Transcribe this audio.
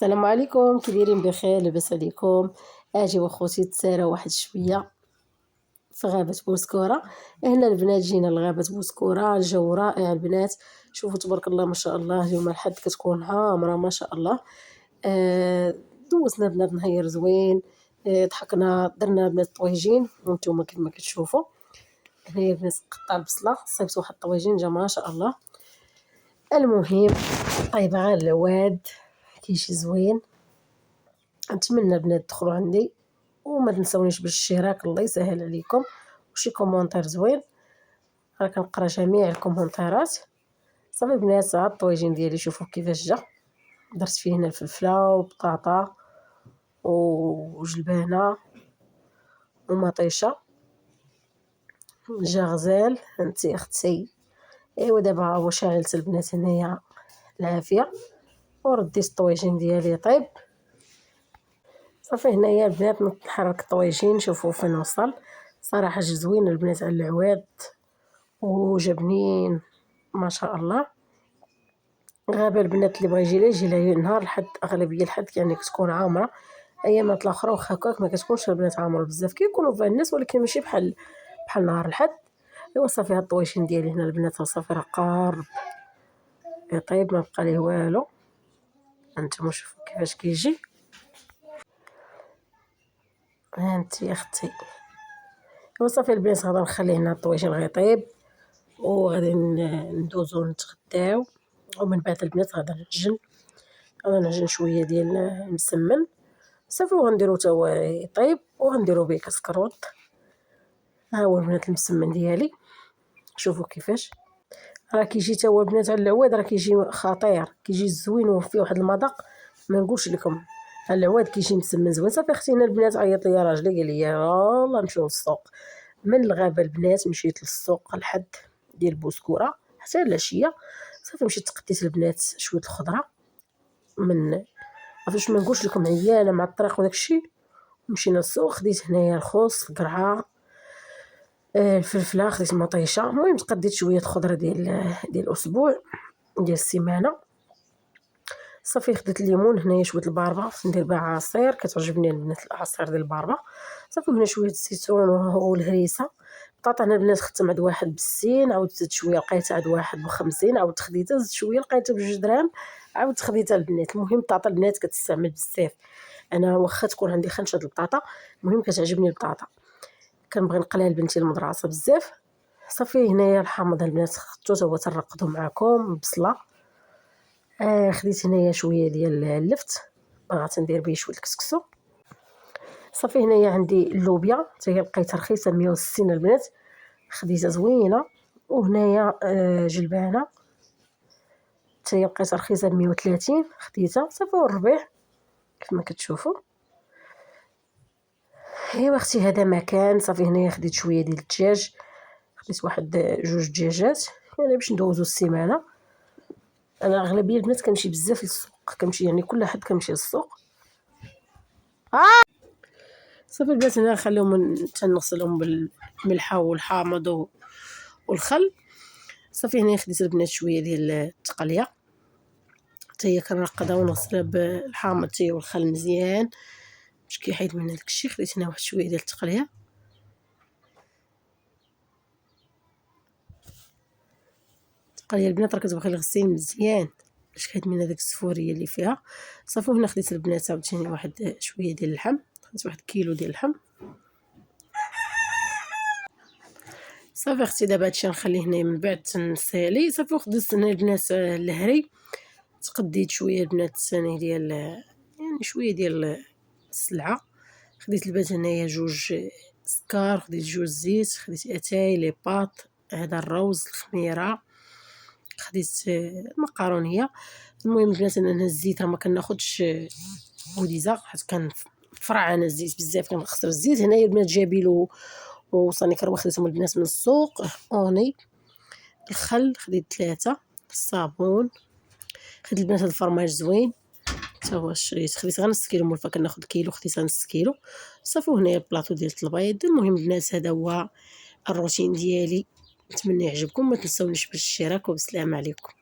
السلام عليكم، كي دايرين؟ بخير؟ لاباس عليكم؟ اجيو اخوتي تسارى واحد شويه في غابه بوسكوره. هنا البنات جينا لغابه بوسكوره، الجو رائع البنات. شوفوا تبارك الله ما شاء الله، اليوم الحد كتكون عامره ما شاء الله. دوزنا بنات نهير زوين. ضحكنا درنا بنات طويجين وانتم كيف ما كتشوفوا. هنايا بنات قطع البصله، صيبت واحد الطويجين جا ما شاء الله. المهم طيبه غير العواد كيجي زوين. نتمنى البنات تدخلوا عندي وما تنسونيش بالاشتراك، الله يسهل عليكم، وشي كومونتير زوين. راه كنقرا جميع الكومونتيرات. صافي البنات، هاد الطويجين ديالي شوفوا كيفاش جا. درت فيه هنا الفلفله وبطاطا وجلبانه ومطيشه، جا غزال. انتي اختي. ايوا دابا هو شعلت البنات هنايا العافيه، ورديت الطويجين ديالي طيب. صافي هنايا البنات نحرك الطويجين، شوفوا فين وصل. صراحه جا زوين البنات على العواد وجا بنين ما شاء الله. غابه البنات اللي بغا يجي لها يجي لها نهار الحد، اغلبيه الحد يعني كتكون عامره. ايامات الاخرى واخا هكاك ما كتكونش البنات عامره بزاف، كيكونوا فيها الناس ولكن ماشي بحال نهار الحد. ايوا صافي هاد الطويشين ديالي هنا البنات صافي راه قارب طيب، ما بقى ليه والو. انتما شوفوا كيفاش كيجي. ها انت يا اختي. ايوا صافي البنات غادي نخليه هنا الطويشين غيطيب، وغادي ندوزو نتغداو. ومن بعد البنات غادي نعجن شويه ديال المسمن صافي، وغنديرو تا هو يطيب، وغنديرو به كسكروط. ها هو البنات المسمن ديالي، شوفوا كيفاش راه كيجي تا هو البنات على العواد، راه كيجي خطير، كيجي زوين وفيه واحد المذاق ما نقولش لكم. العواد كيجي مسمن زوين. صافي اختي هنا البنات عيط لي راجلي قال لي يلاه نمشيو للسوق. من الغابه البنات مشيت للسوق الحد ديال بوسكوره حتى العشيه. صافي مشيت تقديت البنات شويه الخضره من عرفتش ما نقولش لكم، عيانه مع الطريق وداك الشيء. مشينا للسوق، خديت هنايا الخوص، القرعه، الفلفله، خديت مطيشه. المهم تقديت شويه الخضره ديال الاسبوع ديال السيمانه. صافي خديت الليمون هنايا، شويه الباربه ندير بها عصير، كتعجبني البنات العصير ديال الباربه. صافي هنا شويه الزيتون والهريسه. بطاطا انا البنات خدت عند واحد ب60، عاود زدت شويه لقيتها عند واحد ب50، عاود خديتها زدت شويه لقيتها ب2 درهم، عاود خديتها البنات. المهم البطاطا البنات كتستعمل بزاف. انا واخا تكون عندي خنشه د البطاطا، المهم كتعجبني البطاطا، كنبغي نقليها لبنتي المدرسه بزاف. صافي هنايا الحامض البنات خدتو تا هو تنرقدو معكم بصله. خديت هنايا شويه ديال اللفت، بغات ندير به شويه الكسكسو. صافي هنايا عندي اللوبيا حتى هي لقيتها رخيصه 160 البنات، خديتها زوينه. وهنايا جلبانه حتى هي لقيتها رخيصه 130 خديتها. صافي والربيع كيف ما كتشوفوا. ايوا اختي هذا مكان. صافي هنايا خديت شويه ديال الدجاج، خديت واحد 2 دجاجات يعني باش ندوزو السيمانه. انا اغلبيه البنات كنمشي بزاف للسوق، كنمشي يعني كل حد كنمشي للسوق. صافي البنات هنا نخليهم تنغسلهم بالملحه والحامض والخل. صافي هنا خديت البنات شويه ديال التقليه حتى هي كنرقدها ونغسلها بالحامض حتى هي والخل مزيان باش كيحيد من داك الشيء. خديت هنا واحد شويه ديال التقليه. التقليه البنات راه كتبغي الغسيل مزيان باش كيحيد من داك السفوريه اللي فيها. صافي هنا خديت البنات عاوتاني واحد شويه ديال اللحم، خديت 1 كيلو ديال اللحم. صافي اختي دابا هادشي نخليه هنايا من بعد تنسالي. صافي وخديت هنا البنات الهري، تقديت شويه البنات الثاني ديال يعني شويه ديال السلعه. خديت البنات هنايا 2 سكر، خديت 2 زيت، خديت اتاي لي باط، هذا الروز، الخميره، خديت المقارونيه. المهم البنات انا الزيت راه ما كناخذش بوديزا حيت كنفرع انا الزيت بزاف، كنخسر الزيت. هنايا البنات جابيلو وصاني كروه خديتهم البنات من السوق. اوني الخل خديت 3، الصابون خديت البنات هاد الفرماج زوين حتى هو شريت، خديت غير نص كيلو مولفه كناخذ كيلو خديتها نص كيلو. صافي هنايا البلاطو ديال البيض. المهم البنات هذا هو الروتين ديالي، نتمنى يعجبكم، ما تنساونيش بالاشتراك وبالسلام عليكم.